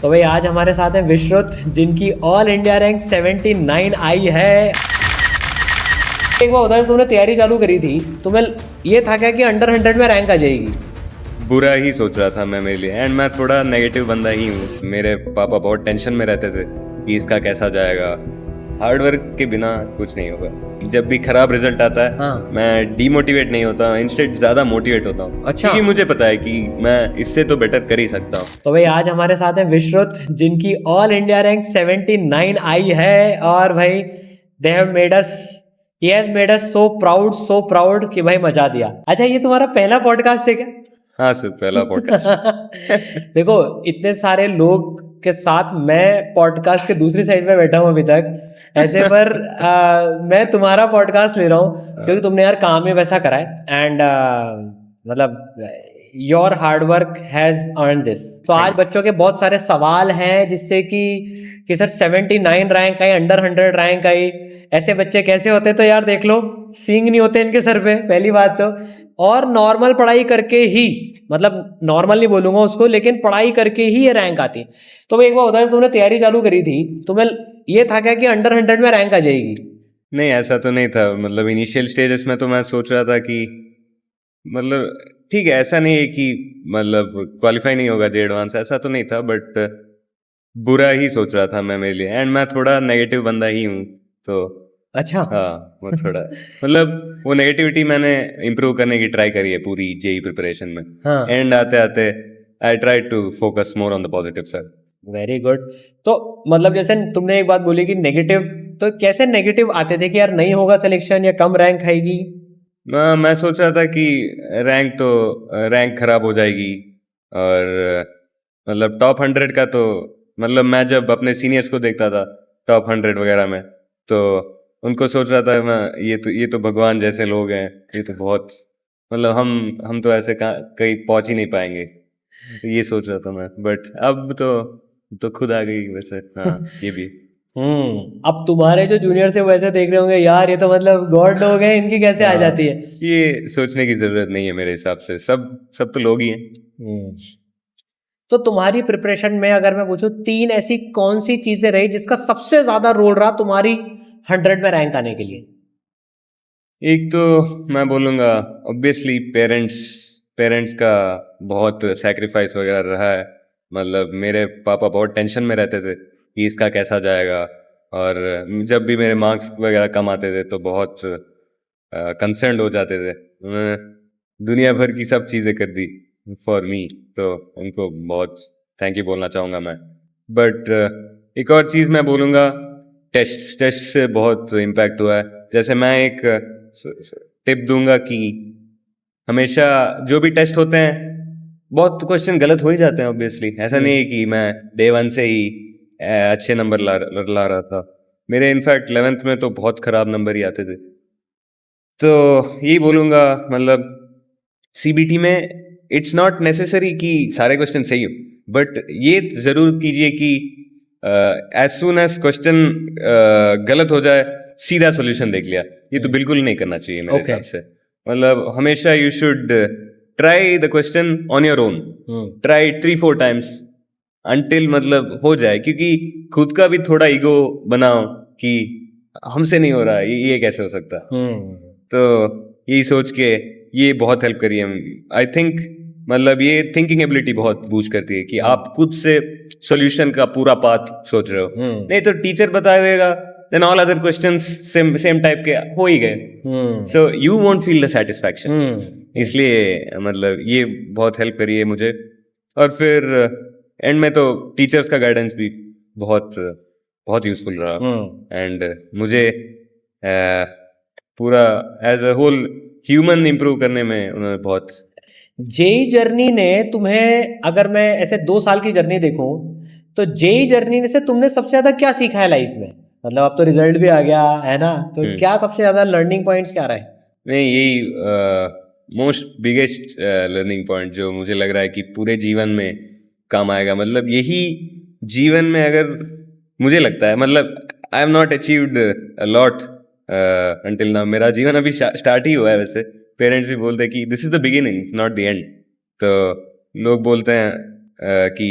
तो भाई आज हमारे साथ है विश्रुत, जिनकी ऑल इंडिया रैंक 79 आई है। एक बार उधर तुमने तैयारी चालू करी थी, तुम्हें ये था क्या कि अंडर 100 में रैंक आ जाएगी? बुरा ही सोच रहा था मैं मेरे लिए, एंड मैं थोड़ा नेगेटिव बंदा ही हूँ। मेरे पापा बहुत टेंशन में रहते थे कि इसका कैसा जाएगा। हार्ड वर्क के बिना कुछ नहीं होगा। जब भी खराब रिजल्ट आता है हाँ। मैं डीमोटिवेट नहीं होता, इंस्टेड ज्यादा मोटिवेट होता हूँ। अच्छा। क्योंकि मुझे पता है कि मैं इससे तो बेटर कर ही सकता हूँ। तो भाई आज हमारे साथ है विश्रुत, जिनकी ऑल इंडिया रैंक 79 आई है। और भाई they have made us, he has made us so proud कि भाई मजा दिया। अच्छा, ये तुम्हारा पहला पॉडकास्ट है क्या? हाँ सर, पहला पॉडकास्ट। देखो, इतने सारे लोग के साथ मैं पॉडकास्ट के दूसरी साइड पे बैठा हूँ अभी तक ऐसे पर मैं तुम्हारा पॉडकास्ट ले रहा हूँ क्योंकि तुमने यार काम ही वैसा करा है। एंड मतलब your hard work has earn this. तो आज बच्चों के बहुत सारे सवाल हैं जिससे कि सर 79 रैंक आई, अंडर 100 रैंक आई, ऐसे बच्चे कैसे होते? तो यार देख लो, सींग नहीं होते इनके सर पे, पहली बात तो। और नॉर्मल पढ़ाई करके ही, मतलब नॉर्मल नहीं बोलूंगा उसको, लेकिन पढ़ाई करके ही ये रैंक आती है। तो एक बार उधर तुमने तैयारी चालू करी थी, तुम्हें ये था क्या कि अंडर 100 में रैंक आ जाएगी? नहीं, ऐसा तो नहीं था। मतलब इनिशियल स्टेजेस में तो मैं सोच रहा था कि मतलब ठीक है, ऐसा नहीं है कि मतलब क्वालिफाई नहीं होगा जे एडवांस, ऐसा तो नहीं था। बट बुरा ही सोच रहा था मैं मेरे लिए, एंड मैं थोड़ा नेगेटिव बंदा ही हूँ। तो अच्छा। हाँ, वो थोड़ा मतलब वो नेगेटिविटी मैंने इम्प्रूव करने की ट्राई करी है पूरी जेई प्रिपरेशन में। हाँ। एंड आते आते I try to focus more on the positive side. Very good. तो मतलब जैसे तुमने एक बात बोली कि नेगेटिव, तो कैसे नेगेटिव आते थे कि यार नहीं होगा सिलेक्शन या कम रैंक आएगी? मैं सोच रहा था कि रैंक खराब हो जाएगी। और मतलब टॉप 100 का तो मतलब मैं जब अपने सीनियर्स को देखता था टॉप 100 वगैरह में, तो उनको सोच रहा था मैं ये तो भगवान जैसे लोग हैं, ये तो बहुत मतलब हम तो ऐसे कहीं पहुंच ही नहीं पाएंगे। तो ये सोच रहा था मैं। बट अब तो खुद आ गई वैसे। हाँ, ये भी। अब तुम्हारे जो जूनियर थे वैसे देख रहे होंगे, यार ये तो मतलब गॉड लोग हैं, इनकी कैसे आ हाँ, जाती है। ये सोचने की जरूरत नहीं है मेरे हिसाब से। सब तो लोग ही हैं। तो तुम्हारी प्रिपरेशन में अगर मैं पूछूं, 3 ऐसी कौन सी चीजें रही जिसका सबसे ज्यादा रोल रहा तुम्हारी 100 में रैंक आने के लिए? एक तो मैं बोलूँगा ऑब्वियसली पेरेंट्स का बहुत सैक्रिफाइस वगैरह रहा है। मतलब मेरे पापा बहुत टेंशन में रहते थे कि इसका कैसा जाएगा। और जब भी मेरे मार्क्स वगैरह कम आते थे तो बहुत कंसर्न्ड हो जाते थे। उन्होंने दुनिया भर की सब चीज़ें कर दी फॉर मी, तो उनको बहुत थैंक यू बोलना चाहूँगा मैं। बट एक और चीज़ मैं बोलूँगा, टेस्ट से बहुत इम्पैक्ट हुआ है। जैसे मैं एक टिप दूंगा कि हमेशा जो भी टेस्ट होते हैं, बहुत क्वेश्चन गलत हो ही जाते हैं ऑब्वियसली। ऐसा नहीं है कि मैं डे 1 से ही अच्छे नंबर ला रहा था। मेरे इनफैक्ट 11th में तो बहुत खराब नंबर ही आते थे। तो यही बोलूँगा, मतलब सीबीटी में इट्स नॉट नेसेसरी कि सारे क्वेश्चन सही हो, बट ये ज़रूर कीजिए कि एज सुन एज क्वेश्चन गलत हो जाए सीधा सॉल्यूशन देख लिया। ये तो बिल्कुल नहीं करना चाहिए मेरे हिसाब से। मतलब हमेशा you should try the question on your own, try 3-4 times until मतलब हो जाए। क्योंकि खुद का भी थोड़ा ईगो बनाओ कि हमसे नहीं हो रहा, ये कैसे हो सकता। तो यही सोच के ये बहुत हेल्प करी है आई थिंक। मतलब ये थिंकिंग एबिलिटी बहुत बूस्ट करती है कि आप खुद से सॉल्यूशन का पूरा पाथ सोच रहे हो। नहीं तो टीचर बता देगा, then all other questions same type के हो ही गए, so you won't feel the satisfaction. इसलिए मतलब ये बहुत हेल्प करी है मुझे। और फिर एंड में तो टीचर्स का गाइडेंस भी बहुत बहुत यूजफुल रहा। एंड मुझे पूरा as a whole human improve करने में उन्होंने बहुत। जेई जर्नी ने तुम्हें, अगर मैं ऐसे 2 साल की जर्नी देखूं, तो जेई जर्नी से तुमने सबसे ज्यादा क्या सीखा है लाइफ में? मतलब अब तो रिजल्ट भी आ गया है ना, तो क्या सबसे ज्यादा लर्निंग पॉइंट्स क्या रहे? नहीं, यही मोस्ट बिगेस्ट लर्निंग पॉइंट जो मुझे लग रहा है कि पूरे जीवन में काम आएगा। मतलब यही जीवन में अगर मुझे लगता है, मतलब I am not achieved a lot until now. मेरा जीवन अभी स्टार्ट ही हुआ है वैसे। पेरेंट्स भी बोलते हैं कि this is the beginning, not the end. तो लोग बोलते हैं कि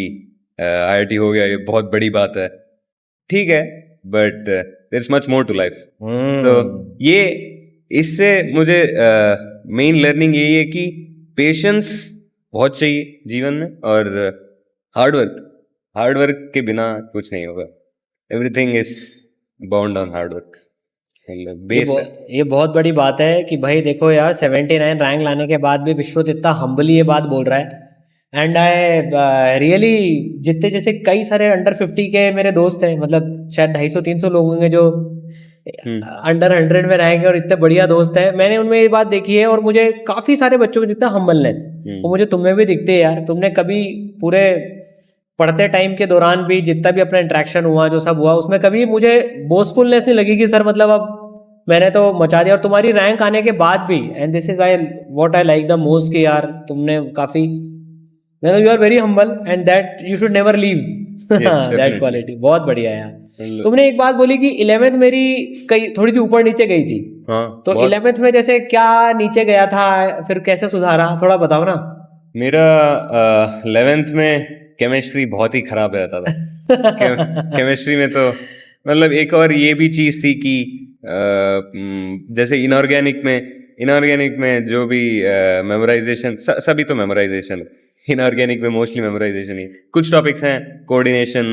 IIT हो गया, ये बहुत बड़ी बात है, ठीक है, but there is much more to life. तो ये इससे मुझे मेन लर्निंग यही है कि पेशेंस बहुत चाहिए जीवन में, और हार्ड वर्क के बिना कुछ नहीं होगा। Everything is bound on hard work, base है। ये बहुत बड़ी बात है कि भाई देखो यार 79 रैंक लाने के बाद भी विश्वत इतना हम्बली ये बात बोल रहा है। एंड आई रियली, जितने जैसे कई सारे अंडर 50 के मेरे दोस्त हैं, मतलब शायद 250-300 लोग होंगे जो अंडर 100 में रैंक है और इतने बढ़िया दोस्त है, मैंने उनमें ये बात देखी है। और मुझे काफी सारे बच्चों में जितना हम्बलनेस वो मुझे तुममें भी दिखते है यार। तुमने कभी पूरे पढ़ते टाइम के दौरान भी जितना भी अपना इंटरेक्शन हुआ, जो सब हुआ, उसमें कभी मुझे बोस्टफुलनेस नहीं लगी कि सर मतलब अब मैंने तो मचा दिया। और तुम्हारी रैंक आने के बाद भी, and this is I what I like the most, कि यार तुमने काफी, you are very humble and that you should never leave that quality. बहुत बढ़िया यार। तुमने एक बात बोली कि 11th मेरी कई थोड़ी सी ऊपर नीचे गई थी, तो 11th में जैसे क्या नीचे गया था, फिर कैसे सुधारा, थोड़ा बताओ ना। मेरा 11th में केमिस्ट्री बहुत ही खराब रहता था। केमिस्ट्री में तो मतलब एक और ये भी चीज थी कि जैसे इनऑर्गेनिक में जो भी मेमोराइजेशन, सभी तो मेमोराइजेशन, इनऑर्गेनिक में मोस्टली मेमोराइजेशन ही। कुछ टॉपिक्स हैं कोऑर्डिनेशन,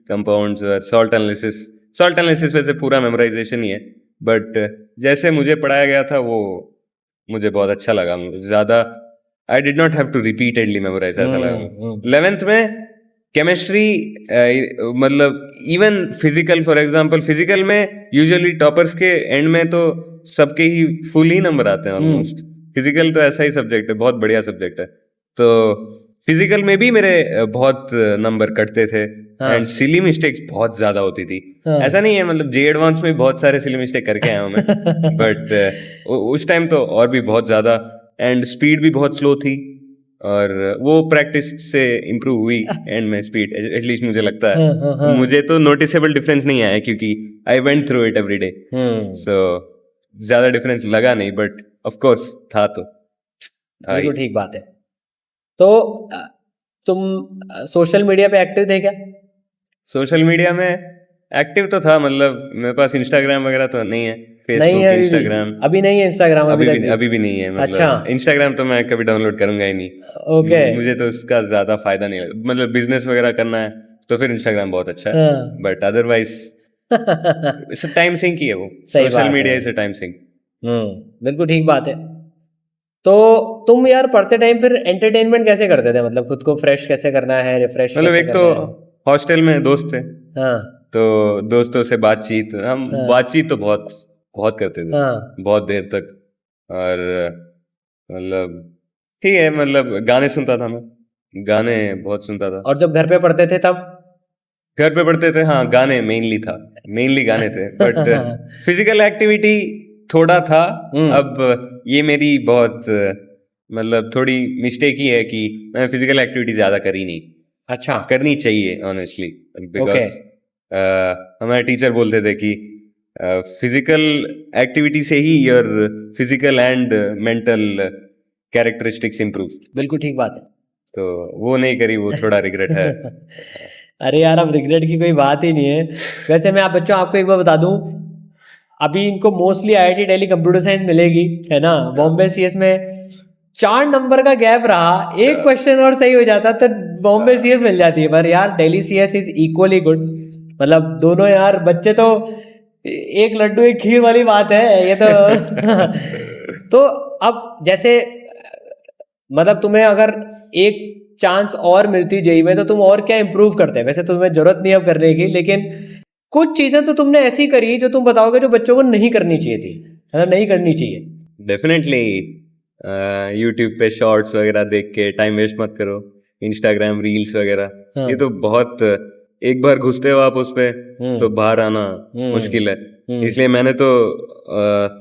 कंपाउंड्स और सॉल्ट एनालिसिस वैसे पूरा मेमोराइजेशन ही है, बट जैसे मुझे पढ़ाया गया था वो मुझे बहुत अच्छा लगा। ज्यादा I did not have to repeatedly memorise, ऐसा लगा। 11th में केमिस्ट्री, मतलब even physical, for example physical में यूजुअली टॉपर्स के एंड में तो सबके ही फुल ही नंबर आते हैं ऑलमोस्ट। फिजिकल तो ऐसा ही सब्जेक्ट है, बहुत बढ़िया सब्जेक्ट है। तो फिजिकल में भी मेरे बहुत नंबर कटते थे, एंड सिली मिस्टेक्स बहुत ज्यादा होती थी। ऐसा नहीं है, मतलब जे एडवांस में बहुत सारे सिली मिस्टेक करके आया हूं मैं, बट उस टाइम तो और भी बहुत ज्यादा, एंड स्पीड भी बहुत स्लो थी, और वो प्रैक्टिस से इम्प्रूव हुई एंड में स्पीड, एटलीस्ट मुझे लगता है। मुझे तो नोटिसेबल डिफरेंस नहीं आया क्योंकि I went through it every day, so ज्यादा डिफरेंस लगा नहीं, बट ऑफ कोर्स था तो था ही। बिल्कुल ठीक बात है। तो तुम सोशल मीडिया पे एक्टिव थे क्या? सोशल मीडिया में एक्टिव तो था, मतलब मेरे पास इंस्टाग्राम वगैरह तो नहीं है, नहीं फेसबुक, है इंस्टाग्राम अभी नहीं है इंस्टाग्राम अभी भी नहीं है। मतलब अच्छा। इंस्टाग्राम तो मैं कभी डाउनलोड करूंगा ही नहीं। ओके। मुझे तो उसका ज्यादा फायदा नहीं लगा। मतलब बिजनेस वगैरह करना है तो फिर इंस्टाग्राम बहुत अच्छा है, बट अदरवाइज टाइम सिंक ही है वो। Social media is a time sink. बिल्कुल ठीक बात है। तो तुम यार पढ़ते टाइम फिर एंटरटेनमेंट कैसे करते थे, मतलब खुद को फ्रेश कैसे करना है, रिफ्रेश मतलब कैसे एक तो करना है? हॉस्टल में दोस्त थे, हाँ तो दोस्तों से बातचीत, हम बातचीत तो बहुत बहुत करते थे, हाँ बहुत देर तक। और मतलब ठीक है, मतलब गाने सुनता था मैं, गाने बहुत सुनता था। और जब घर पे पढ़ते थे तब? घर पे पढ़ते थे, हाँ गाने मेनली गाने थे, बट फिजिकल एक्टिविटी थोड़ा था। अब ये मेरी बहुत मतलब थोड़ी मिस्टेक ही है कि मैं फिजिकल एक्टिविटी ज्यादा करी नहीं। अच्छा। करनी चाहिए ऑनेस्टली, ओके। बिकॉज हमारे टीचर बोलते थे कि फिजिकल एक्टिविटी से ही your physical and mental characteristics improve. बिल्कुल ठीक बात है। तो वो नहीं करी, वो थोड़ा रिग्रेट है। अरे यार अब रिग्रेट की कोई बात ही नहीं है। वैसे मैं आप बच्चों आपको एक बार बता दूं, अभी इनको mostly IIT Delhi computer science मिलेगी, है ना। बॉम्बे CS में 4 नंबर का गैप रहा, एक क्वेश्चन और सही हो जाता तो बॉम्बे CS मिल जाती है। पर यार Delhi CS is equally good, मतलब दोनों यार बच्चे तो एक लड्डू एक खीर वाली बात है ये तो। तो अब जैसे मतलब तुम्हें अगर एक चांस और मिलती जेई में तो तुम और क्या इंप्रूव करते हैं? वैसे तुम्हें जरूरत नहीं अब करने की, लेकिन कुछ चीजें तो तुमने ऐसी करी जो तुम बताओगे जो बच्चों को नहीं करनी चाहिए थी, है ना, नहीं करनी चाहिए। डेफिनेटली यूट्यूब पे शॉर्ट्स वगैरह देख के टाइम वेस्ट मत करो, इंस्टाग्राम रील्स वगैरह, ये तो बहुत, एक बार घुसते हो आप उस पे तो बाहर आना मुश्किल है। इसलिए मैंने तो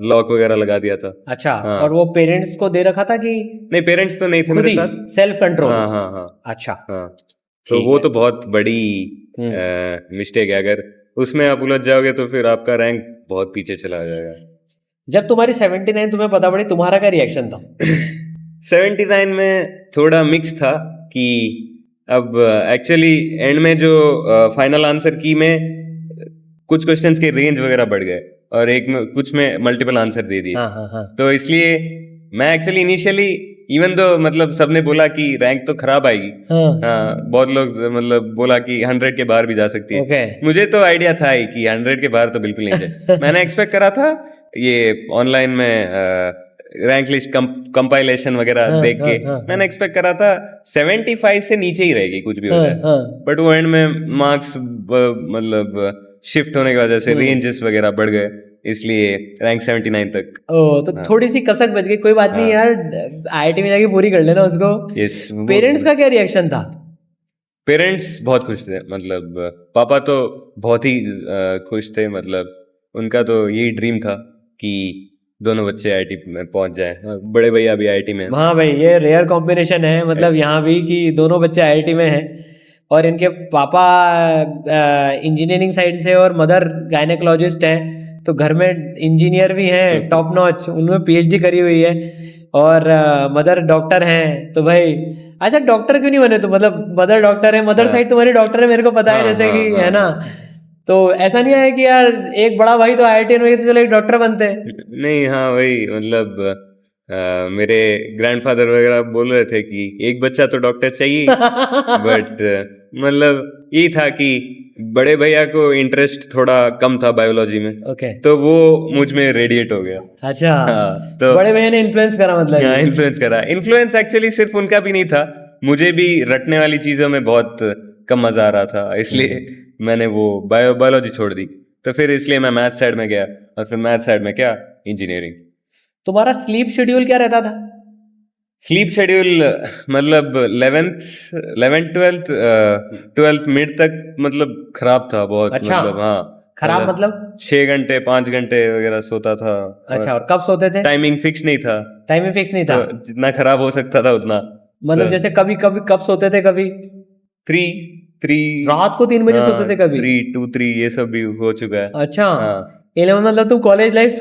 लॉक वगैरह लगा दिया था। अच्छा। और वो पेरेंट्स को दे रखा था कि नहीं, पेरेंट्स तो नहीं थे मेरे साथ, सेल्फ कंट्रोल? हाँ हाँ हाँ। अच्छा हाँ, तो वो तो बहुत बड़ी मिस्टेक है। अगर उसमें आप उलझ जाओगे तो फिर आपका रैंक बहुत पीछे चला जाएगा। जब तुम्हारी 79 तुम्हें पता पड़ी, तुम्हारा क्या रिएक्शन था? 79 में थोड़ा मिक्स था कि अब एक्चुअली एंड में जो फाइनल आंसर की में कुछ क्वेश्चंस के रेंज वगैरह बढ़ गए और एक में कुछ में मल्टीपल आंसर दे दिए। हाँ हाँ हाँ तो इसलिए मैं एक्चुअली इनिशियली इवन दो मतलब सबने बोला कि रैंक तो खराब आएगी। हाँ हाँ, बहुत लोग मतलब बोला कि 100 के बाहर भी जा सकती है। ओके मुझे तो आइडिया था ही कि 100 के बाहर तो बिल्कुल नहीं जाए। मैंने एक्सपेक्ट करा था ये ऑनलाइन में रैंक लिस्ट कंपाइलेशन वगैरह हाँ, देख के हाँ, मैंने एक्सपेक्ट करा था 75 से नीचे ही रहेगी कुछ भी हो हाँ जाए। हाँ बट वो एंड में मार्क्स मतलब शिफ्ट होने की वजह से रेंजेस वगैरह बढ़ गए, इसलिए रैंक 79 तक। ओ तो थोड़ी सी कसक बच गई, कोई बात नहीं यार, आईआईटी में जाके पूरी कर लेना उसको। यस, पेरेंट्स का क्या रिएक्शन था? पेरेंट्स बहुत खुश थे। मतलब पापा तो बहुत ही खुश थे। मतलब उनका तो यही ड्रीम था कि दोनों बच्चे आईआईटी में पहुंच जाएं। बड़े भैया भी आईआईटी में हैं। हाँ भाई, ये रेयर कॉम्बिनेशन है मतलब यहाँ भी कि दोनों बच्चे आईआईटी में हैं और इनके पापा इंजीनियरिंग साइड से और मदर गायनेकोलॉजिस्ट हैं, तो घर में इंजीनियर भी हैं टॉप नॉच, उनमें पीएचडी करी हुई है और मदर डॉक्टर हैं। तो भाई अच्छा, डॉक्टर क्यों नहीं बने? तो मतलब मदर डॉक्टर है, मदर साइड तुम्हारी डॉक्टर है, मेरे को पता है जैसे कि है ना। तो ऐसा नहीं है कि यार एक बड़ा भाई तो आईआईटी में तो चलो एक डॉक्टर बनते हैं। नहीं, हाँ वही मतलब मेरे ग्रैंडफादर वगैरह बोल रहे थे कि एक बच्चा तो डॉक्टर चाहिए। बट मतलब यही था कि बड़े भैया को इंटरेस्ट थोड़ा कम था बायोलॉजी में, ओके तो वो मुझ में रेडिएट हो गया। अच्छा, हाँ, तो बड़े भैया ने इन्फ्लुएंस करा मतलब हाँ, ये। इन्फ्लुएंस करा। इन्फ्लुएंस एक्चुअली सिर्फ उनका भी नहीं था, मुझे भी रटने वाली चीजों में बहुत कम मजा आ रहा था, इसलिए मैंने वो बायोलॉजी छोड़ दी। तो फिर इसलिए मैं मैथ साइड में गया और फिर मैथ साइड में क्या, इंजीनियरिंग। तुम्हारा स्लीप शेड्यूल क्या रहता था? स्लीप शेड्यूल मतलब 12th मिड तक मतलब खराब था बहुत। अच्छा, मतलब हाँ, खराब मतलब? 6 घंटे 5 घंटे वगैरह सोता था। अच्छा, और कब सोते थे? टाइमिंग फिक्स नहीं था, टाइमिंग फिक्स नहीं था? तो जितना खराब हो सकता था उतना। मतलब जैसे कभी कभी कब सोते थे? कभी 3 रात को 3 बजे सोते थे कभी? 3 ये सब भी हो चुका है। अच्छा, हाँ 11 मतलब तुम college life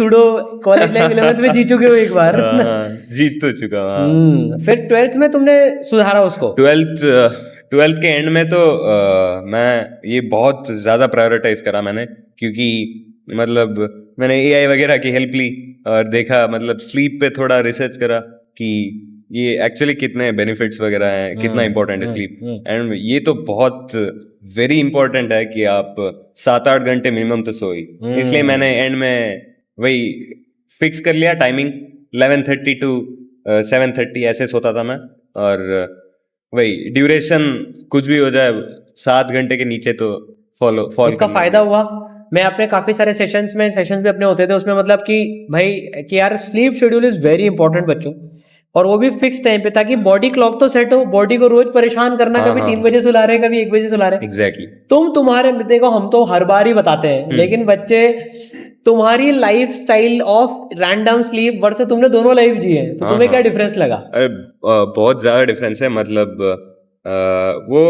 college life 11th में जी चुके हो एक बार। हाँ, जीत तो चुका हूँ, हाँ। फिर 12th में तुमने सुधारा उसको? 12th के एंड में तो मैं ये बहुत ज्यादा प्रायोरिटाइज करा मैंने, क्योंकि मतलब मैंने एआई वगैरह की हेल्प ली और देखा, मतलब स्लीप पे थोड़ा रिसर्च करा कि ये एक्चुअली कितने बेनिफिट्स वगैरह हैं, कितना इंपॉर्टेंट है स्लीप। एंड ये तो बहुत वेरी इंपॉर्टेंट है कि आप 7-8 घंटे मिनिमम तो सोई। इसलिए मैंने एंड में वही फिक्स कर लिया टाइमिंग, 11:30 to 7:30 ऐसे सोता था मैं। और वही ड्यूरेशन कुछ भी हो जाए 7 घंटे के नीचे तो फॉल उसका फायदा हुआ। मैं अपने काफी सारे सेशंस भी अपने होते थे उसमें, मतलब कि भाई कि यार sleep schedule is very important बच्चों, और वो भी फिक्स टाइम पे, ताकि बॉडी क्लॉक तो सेट हो। बॉडी को रोज परेशान करना, कभी 3 बजे सुला रहे, कभी 1 बजे सुला रहे। एग्जैक्टली। तुम्हारे देखो, हम तो हर बार ही बताते हैं, लेकिन बच्चे तुम्हारी life style of random sleep versus तुमने दोनों लाइफ जी है, तो तुम्हें क्या डिफरेंस लगा? अरे बहुत ज्यादा डिफरेंस है। मतलब वो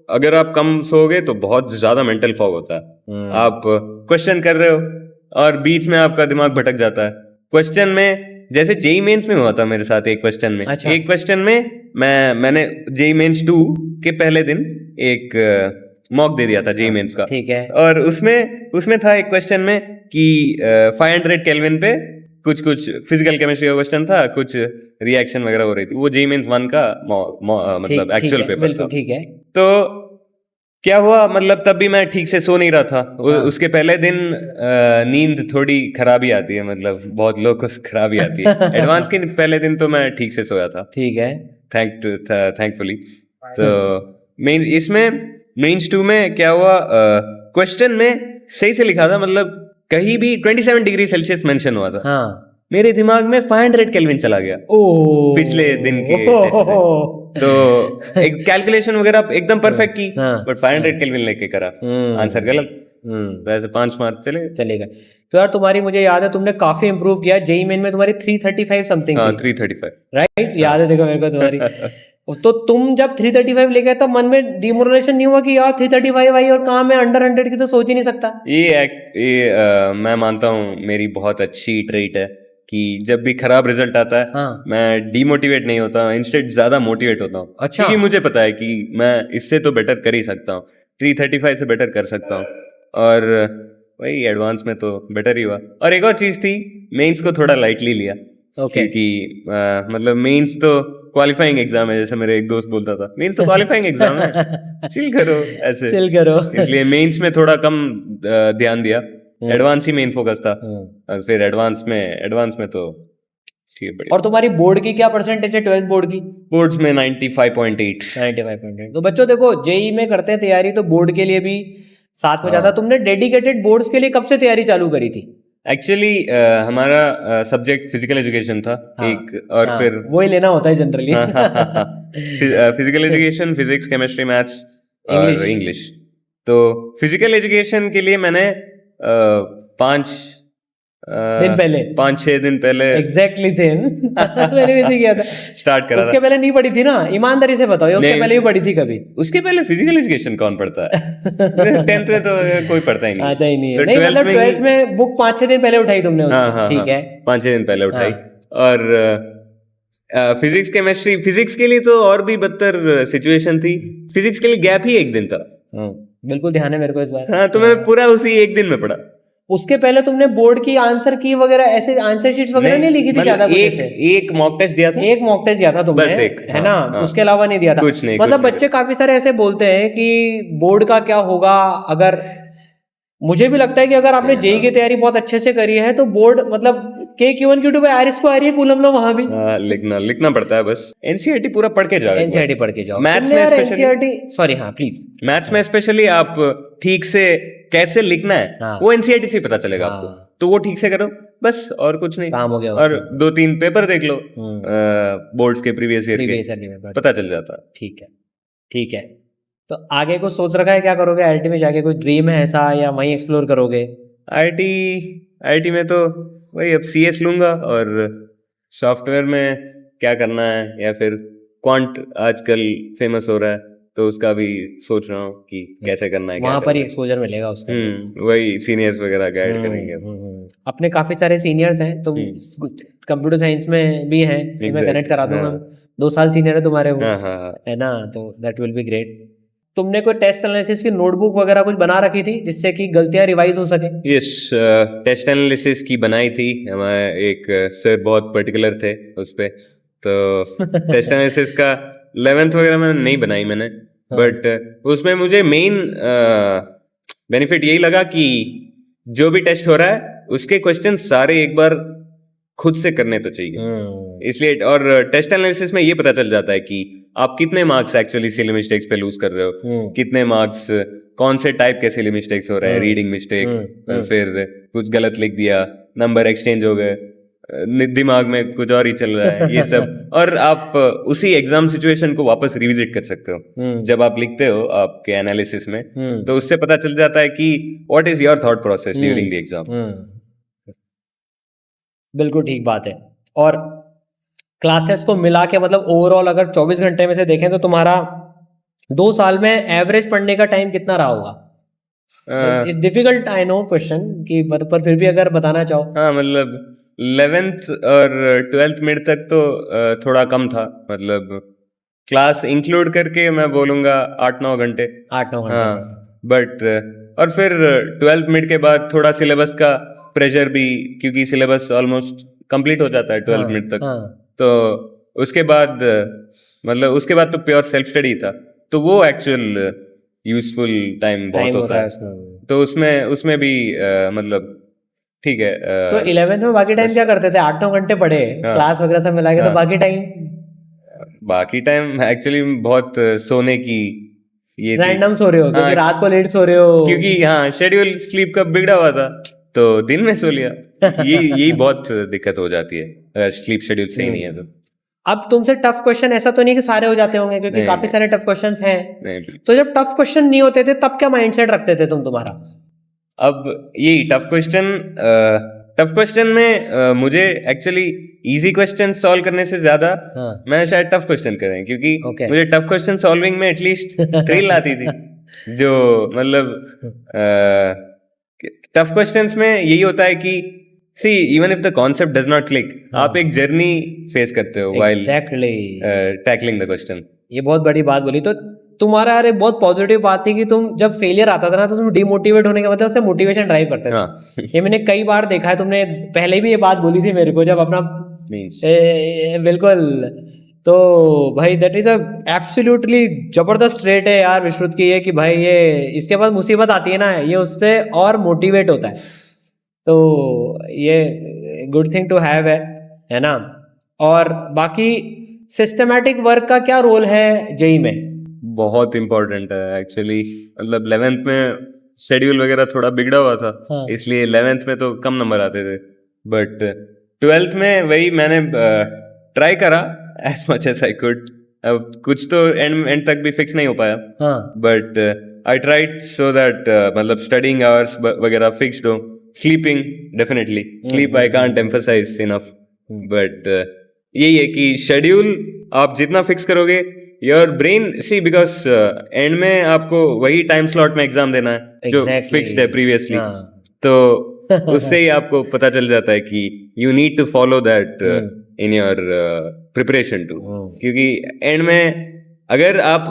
अगर आप कम सोओगे तो बहुत ज्यादा मेंटल फॉग होता है। आप क्वेश्चन कर रहे हो और बीच में आपका दिमाग भटक जाता है क्वेश्चन में। जैसे जेई मेंस में हुआ था मेरे साथ एक क्वेश्चन में। अच्छा। एक क्वेश्चन में मैंने जेई मेंस 2 के पहले दिन एक मॉक दे दिया था जेई मेंस का। ठीक है। और उसमें था एक क्वेश्चन में कि 500 केल्विन पे कुछ फिजिकल केमिस्ट्री का क्वेश्चन था, कुछ रिएक्शन वगैरह हो रही थी। वो जेई मेंस 1 का मतलब एक्चुअल पेपर था। बिल्कुल ठीक है। तो क्या हुआ, मतलब तब भी मैं ठीक से सो नहीं रहा था। उसके पहले दिन नींद थोड़ी खराबी आती है, मतलब बहुत लोग को खराबी आती है। एडवांस के पहले दिन तो मैं ठीक से सोया था, ठीक है। थैंकफुली। तो मेंस 2 में क्या हुआ, क्वेश्चन में सही से लिखा था, मतलब कहीं भी 27 डिग्री सेल्सियस मेंशन हुआ था। हाँ। मेरे दिमाग में 500 केल्विन चला गया पिछले दिन के टेस्ट से। तो एक कैलकुलेशन वगैरह एकदम परफेक्ट की, बट 500 केल्विन लेके करा, आंसर गलत। वैसे 5 मार्क चलेगा। तो यार तुम्हारी, मुझे याद है तुमने काफी इंप्रूव किया। जेई मेन में तुम्हारी 335 समथिंग हाँ, थी। 335 राइट, याद है, देखो मेरे को तुम्हारी। तो तुम जब 335 लेके आए तब मन में डिमोटिवेशन नहीं हुआ कि यार 335 आई और कहाँ मैं अंडर 100 की तो सोच ही नहीं सकता? ये मैं मानता हूँ मेरी बहुत अच्छी ट्रेट है कि जब भी खराब रिजल्ट आता है हाँ। मैं डीमोटिवेट नहीं होता, इंस्टेड ज्यादा मोटिवेट होता हूँ। अच्छा। क्योंकि मुझे पता है कि मैं इससे तो बेटर कर ही सकता हूँ, 335 से बेटर कर सकता हूँ। और वही एडवांस में तो बेटर ही हुआ। और एक और चीज थी, मेंस को थोड़ा लाइटली लिया। ओके। क्योंकि मतलब मेंस तो क्वालिफाइंग एग्जाम है, जैसे मेरे एक दोस्त बोलता था, मेंस तो क्वालिफाइंग एग्जाम है, चिल करो ऐसे। चिल करो। इसलिए मेंस में थोड़ा कम ध्यान दिया, एडवांस ही मेन फोकस था। और फिर एडवांस में तो ठीक है, बढ़िया। और तुम्हारी बोर्ड की क्या परसेंटेज है, 12th बोर्ड की? बोर्ड्स में 95.8। 95.8। तो बच्चों देखो, जेई में करते हैं तैयारी तो बोर्ड के लिए भी साथ में जाता। तुमने डेडिकेटेड बोर्ड्स के लिए कब से तैयारी चालू करी थी? एक्चुअली हमारा सब्जेक्ट फिजिकल एजुकेशन था एक, और हाँ, फिर वो ही लेना होता है generally. Physical education, physics, chemistry, maths और English। इंग्लिश। तो फिजिकल एजुकेशन के लिए मैंने 5-6 दिन पहले एग्जैक्टली सेम। मैंने भी ऐसे किया था। स्टार्ट करा उसके था। पहले नहीं पढ़ी थी ना, ईमानदारी से बताओ, ये उसके नहीं, पहले भी पढ़ी थी कभी? उसके पहले फिजिकल एजुकेशन कौन पढ़ता है? 10th में तो कोई पढ़ता ही नहीं। आता ही नहीं है। तो नहीं 12th मतलब में 12th में बुक 5-6 दिन पहले उठाई तुमने हाँ उसकी, हाँ ठीक है? 5-6 दिन पहले उठाई। हाँ। और फिजिक्स, केमिस्ट्री, फिजिक्स के लिए तो और भी बदतर सिचुएशन थी। फिजिक्स के लिए गैप ही एक दिन था। बिल्कुल ध्यान है मेरे को इस बार। हाँ, तो मैं पूरा उसी एक दिन में पढ़ा। उसके पहले तुमने बोर्ड की आंसर की वगैरह ऐसे आंसर शीट्स वगैरह नहीं लिखी थी ज्यादा कुछ ऐसे? एक मॉक टेस्ट दिया था। एक मॉक टेस्ट दिया था तुमने, बस एक, है ना? हाँ। उसके अलावा नहीं दिया था कुछ नहीं, मतलब कुछ नहीं। बच्चे काफी सारे ऐसे बोलते हैं कि बोर्ड का क्या होगा। अगर मुझे भी लगता है कि अगर आपने जेई की तैयारी बहुत अच्छे से करी है तो बोर्ड मतलब के Q1 Q2 पे आरिस को आ रही है, कूलम लो वहां भी। लिखना पड़ता है बस। एनसीईआरटी पूरा पढ़ के जाओ एक बार। एनसीईआरटी पढ़ के जाओ। मैथ्स तुमने में यार स्पेशली, एनसीईआरटी, सॉरी हाँ प्लीज, मैथ्स में स्पेशली आप ठीक से कैसे लिखना है हाँ। वो एनसीईआरटी से पता चलेगा हाँ। आपको। तो वो ठीक से करो बस, और कुछ नहीं। काम हो गया और उसमें। 2-3 पेपर देख लो बोर्ड्स के प्रीवियस ईयर प्रीवियस के, ईयर में पता चल जाता। ठीक है, ठीक है। तो आगे कुछ सोच रखा है, क्या करोगे आईआईटी में जाके? कुछ ड्रीम है ऐसा या वहीं एक्सप्लोर करोगे? आईआईटी में तो वही अब सीएस लूंगा, और सॉफ्टवेयर में क्या करना है, या फिर क्वांट आजकल फेमस हो रहा है तो उसका भी सोच रहा हूँ कि कैसे करना है, क्या वहां पर करना ही है। एक्सपोजर मिलेगा उसका। वही सीनियर्स वगैरह गाइड करेंगे। अपने काफी सारे सीनियर्स हैं, तुम कंप्यूटर साइंस में भी हैं, तो मैं कनेक्ट करा दूंगा। 2 साल सीनियर है तुम्हारे वो, है ना? तो दैट विल बी ग्रेट। तुमने कोई टेस्ट एनालिसिस की नोटबुक वगैरह कुछ बना रखी थी जिससे कि गलतियां रिवाइज हो सके? यस, टेस्ट एनालिसिस की बनाई थी। हमारे एक सर बहुत पर्टिकुलर थे उस पे, तो टेस्ट एनालिसिस का 11th वगैरह में नहीं बनाई मैंने, बट उसमें मुझे मेन बेनिफिट यही लगा कि जो भी टेस्ट हो रहा है उसके क्वेश्चन सारे एक बार खुद से करने तो चाहिए। इसलिए, और टेस्ट एनालिसिस में ये पता चल जाता है कि आप कितने मार्क्स एक्चुअली सिली मिस्टेक्स पे लूज कर रहे हो, कितने मार्क्स कौन से टाइप के सिली मिस्टेक्स हो रहे हैं, रीडिंग मिस्टेक, और फिर कुछ गलत लिख दिया, नंबर एक्सचेंज हो गए, दिमाग में कुछ और ही चल रहा है, ये सब। और आप उसी एग्जाम सिचुएशन को वापस रिविजिट कर सकते हो जब आप लिखते हो आपके एनालिसिस में, तो उससे पता चल जाता है कि what is your thought process during the exam. बिल्कुल ठीक बात है। और क्लासेस को मिला के मतलब ओवरऑल अगर 24 घंटे में से देखें तो तुम्हारा 2 साल में एवरेज पढ़ने का टाइम कितना रहा होगा? It's difficult, I know question कि पर फिर भी अगर बताना चाहो। हाँ, मतलब 11th और 12th मिड तक तो थोड़ा कम था, मतलब क्लास इंक्लूड करके मैं बोलूंगा 8-9 घंटे। 8-9 घंटे। हाँ, बट और फिर 12th मिड के बाद थोड़ा सिलेबस का प्रेशर भी, क्योंकि सिलेबस ऑलमोस्ट कंप्लीट हो जाता है 12th मिड तक। तो उसके बाद मतलब उसके बाद तो प्योर सेल्फ स्टडी था, तो वो एक्चुअल यूजफुल टाइम बहुत होता है। तो उसमें भी मतलब ठीक है। तो 11th में बाकी टाइम क्या करते थे? 8-9 घंटे पढ़े, क्लास वगैरह सब मिला के, तो बाकी टाइम एक्चुअली बहुत सोने की ये रैंडम सो रहे हो क्योंकि रात को लेट सो रहे हो, क्योंकि हाँ शेड्यूल स्लीप का बिगड़ा हुआ था, तो दिन में सो लिया। यही बहुत दिक्कत हो जाती है अगर स्लीप शेड्यूल सही नहीं है तो। अब तुमसे टफ क्वेश्चन ऐसा तो नहीं कि सारे हो जाते होंगे, क्योंकि काफी सारे टफ क्वेश्चंस हैं। तो जब टफ क्वेश्चन नहीं होते थे तब क्या माइंडसेट रखते थे तुम तुम्हारा? अब यही टफ क्वेश्चन में मुझे एक्चुअली इजी क्वेश्चन सॉल्व करने से ज्यादा मैं शायद टफ क्वेश्चन करें, क्योंकि मुझे टफ क्वेश्चन सॉल्विंग में एटलीस्ट थ्रिल आती थी। जो मतलब टफ क्वेश्चंस में यही होता है कि see even if the concept does not click, आप एक जर्नी फेस करते हो while exactly tackling the question. ये बहुत बड़ी बात बोली। तो तुम्हारा यार एक बहुत पॉजिटिव बात थी कि तुम जब फेलियर आता था ना तो तुम डिमोटिवेट होने के मतलब उससे मोटिवेशन ड्राइव करते थे। हाँ ये मैंने कई बार देखा है, तुमने पहले भी ये बात बोली थी मेरे को जब अपना means बिल्कुल। तो भाई दैट इज अ एब्सोल्युटली जबरदस्त ट्रेट है यार विश्रुत की, ये कि भाई ये इसके बाद मुसीबत आती है ना ये उससे और मोटिवेट होता है। तो ये गुड थिंग टू हैव है ना। और बाकी सिस्टमैटिक वर्क का क्या रोल है जेई में? बहुत इम्पोर्टेंट है एक्चुअली। मतलब 11th में शेड्यूल वगैरह थोड़ा बिगड़ा हुआ था, हाँ। इसलिए 11th में तो कम नंबर आते थे, बट 12th में वही मैंने ट्राई करा as much as I could. अब कुछ तो एंड तक भी फिक्स नहीं हो पाया, हाँ but I tried so that मतलब स्टडिंग आवर्स वगैरह फिक्स्ड हो, sleeping definitely, sleep I can't emphasise enough, but यही है कि शेड्यूल आप जितना फिक्स करोगे your brain see, because end में आपको वही टाइम स्लॉट में एग्जाम देना है जो Exactly. फिक्स्ड है प्रीवियसली, हाँ। तो उससे ही आपको पता चल जाता है कि you need to follow that in your preparation too, क्योंकि एंड में अगर आप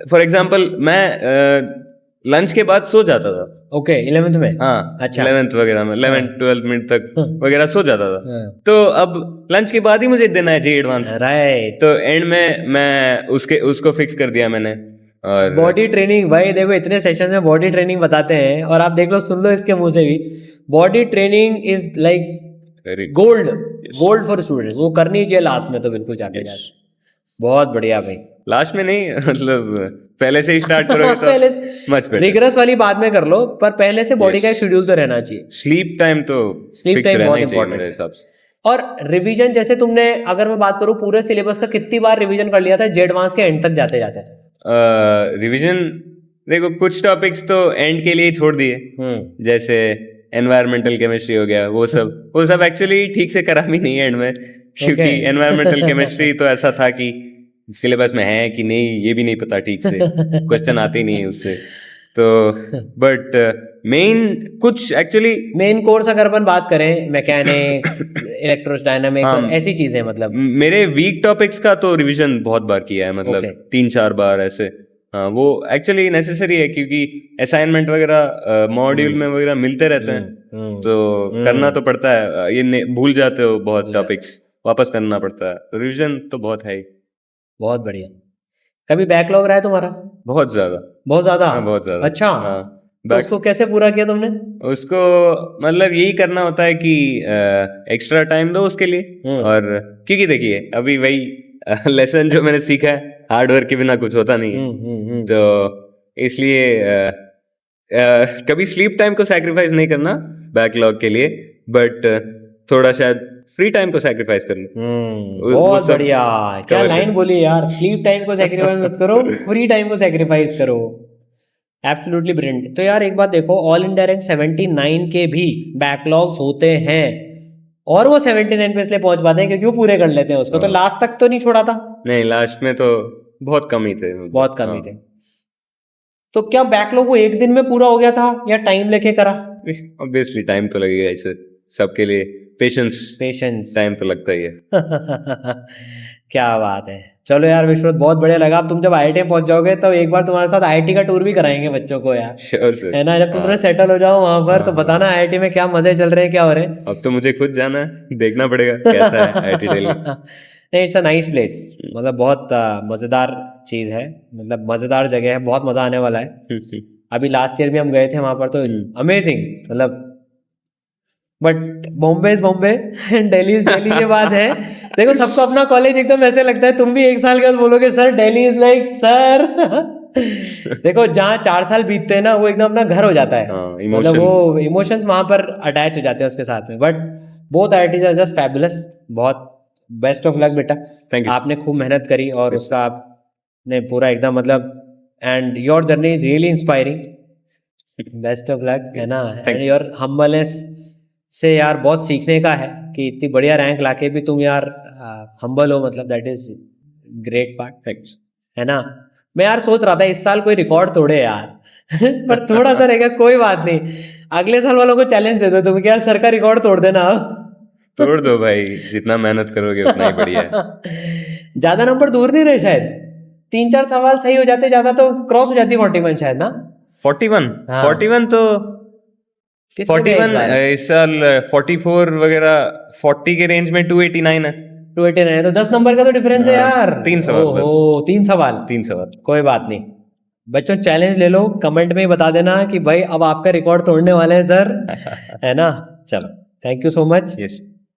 फॉर एग्जाम्पल मैं लंच के बाद सो जाता था। ओके 11th में? हाँ अच्छा। 11th वगैरह में 11-12 मिनट तक वगैरह सो जाता था, हाँ। तो अब लंच के बाद ही मुझे देना है जी एडवांस, राइट। तो एंड में मैं उसको फिक्स कर दिया मैंने। और बॉडी ट्रेनिंग भाई देखो इतने सेशन में बॉडी ट्रेनिंग बताते हैं, और आप देख लो सुन लो इसके मुंह से भी, body training is like very gold for students. वो करनी चाहिए लास्ट में तो बिल्कुल जाते जाते। बहुत बढ़िया भाई। लास्ट में नहीं, मतलब पहले से ही स्टार्ट करोगे तो पहले मच बेटर। रिगरस वाली बाद में कर लो, पर पहले से बॉडी का एक शेड्यूल तो रहना चाहिए। स्लीप टाइम तो Sleep फिक्स time रहना बहुत ही चाहिए important मेरे है। हिसाब से। और रिवीजन जैसे तुमने, अगर मैं बात करूं पूरे सिलेबस का, कितनी बार रिवीजन कर लिया था जे एडवांस के एंड तक जाते जाते? रिवीजन देखो कुछ टॉपिक्स तो एंड के लिए ही छोड़ दिए, जैसे एनवायरमेंटल केमिस्ट्री हो गया, वो सब एक्चुअली ठीक से करा भी नहीं एंड में, क्योंकि एनवायरमेंटल केमिस्ट्री तो ऐसा था कि सिलेबस में है कि नहीं ये भी नहीं पता ठीक से, क्वेश्चन आते ही नहीं है उससे, तो बट मेन कुछ एक्चुअली मेन कोर्स अगर अपन बात करें मैकेनिक्स इलेक्ट्रोडायनामिक्स हाँ। ऐसी चीजें, मतलब मेरे वीक टॉपिक्स का तो रिवीजन बहुत बार किया है, मतलब Okay. 3-4 बार ऐसे। हाँ वो एक्चुअली नेसेसरी है, क्योंकि असाइनमेंट वगैरह मॉड्यूल में वगैरह मिलते रहते हैं, तो करना तो पड़ता है, ये भूल जाते हो बहुत टॉपिक्स, वापस करना पड़ता है, तो रिवीजन तो बहुत है ही। बहुत बढ़िया। कभी बैकलॉग रहा है तुम्हारा? बहुत ज्यादा। बहुत ज्यादा? हाँ बहुत ज्यादा। अच्छा। हाँ तो उसको कैसे पूरा किया तुमने? उसको मतलब यही करना होता है कि एक्स्ट्रा टाइम दो उसके लिए, और क्योंकि देखिए अभी वही लेसन जो मैंने सीखा है, हार्ड वर्क के बिना कुछ होता नहीं है, तो इसलिए कभी स्लीप टाइम को सैक्रिफाइस नहीं करना बैकलॉग के लिए, बट थोड़ा शायद फ्री टाइम को सैक्रिफाइस करना। बहुत बढ़िया। क्या लाइन बोली यार, स्लीप टाइम को सैक्रिफाइस मत करो, फ्री टाइम को सैक्रिफाइस करो। Absolutely brilliant. तो यार एक बात देखो, ऑल इंडिया रैंक 79 के भी बैकलॉग्स होते हैं, और वो 79 पे इसलिए पहुंच पाते हैं क्योंकि वो पूरे कर लेते हैं उसको। तो लास्ट तक तो नहीं छोड़ा था? नहीं, लास्ट में तो बहुत कम ही थे, बहुत कम ही थे। तो क्या बैकलॉग वो एक दिन में पूरा हो गया था या टाइम लेके करा? ऑब्वियसली टाइम तो लगेगा, इसे सबके लिए पेशेंस टाइम तो लगता ही है। क्या बात है। चलो यार विश्वनाथ, बहुत बढ़िया लगा। अब तुम जब IIT में पहुंच जाओगे तो एक बार तुम्हारे साथ IIT का टूर भी कराएंगे बच्चों को यार, श्योर है ना। जब तुम थोड़ा सेटल हो जाओ वहां पर, तो बताना IIT में क्या मजे चल रहे हैं, क्या हो रहे हैं। अब तो मुझे खुद जाना है, देखना पड़ेगा कैसा है IIT दिल्ली। नहीं, इट्स अ नाइस प्लेस, मतलब बहुत मजेदार चीज है, मतलब मजेदार जगह है, बहुत मजा आने वाला है। अभी लास्ट ईयर भी हम गए थे वहां पर, तो अमेजिंग, मतलब। But Bombay is Bombay and Delhi is Delhi, ये बात है। देखो सबको अपना कॉलेज एकदम ऐसे लगता है, तुम भी एक साल के बाद बोलोगे sir Delhi is like sir. देखो जहाँ 4 साल बीतते हैं ना, वो एकदम अपना घर हो जाता है, मतलब वो इमोशंस वहां पर अटैच हो जाते हैं उसके साथ में। But both IITs are just fabulous. बहुत बेस्ट ऑफ लक बेटा, आपने खूब मेहनत करी और उसका आपने पूरा एकदम मतलब, and your journey is really inspiring. Best of luck, है ना। एंड योर हम्बलनेस से यार बहुत सीखने का है कि इतनी बढ़िया रैंक लाके भी तुम यार हम्बल हो, मतलब दैट इज ग्रेट पार्ट, है ना। मैं यार सोच रहा था इस साल कोई रिकॉर्ड तोड़े यार, पर थोड़ा सा रहेगा, कोई बात नहीं। अगले साल वालों को चैलेंज दे दो तुम, क्या सर का रिकॉर्ड तोड़ देना। तोड़ दो भाई, जितना मेहनत करोगे उतना ही बढ़िया है। ज्यादा नंबर दूर नहीं रहे शायद, 3-4 सवाल सही हो जाते, ज्यादा तो क्रॉस हो जाती 41 शायद ना। 41 हाँ। 41 तो कितने थे इस 41 बार? इस साल 44 वगैरह 40 के रेंज में 289 है। 289 है तो 10 नंबर का तो डिफरेंस है हाँ, यार। 3 सवाल बस। ओहो, 3 सवाल। 3 सवाल। कोई बात नहीं बच्चों, चैलेंज ले लो, कमेंट में ही बता देना कि भाई अब आपका रिकॉर्ड तोड़ने वाले हैं सर, है ना। चलो, thank you so much. Yes.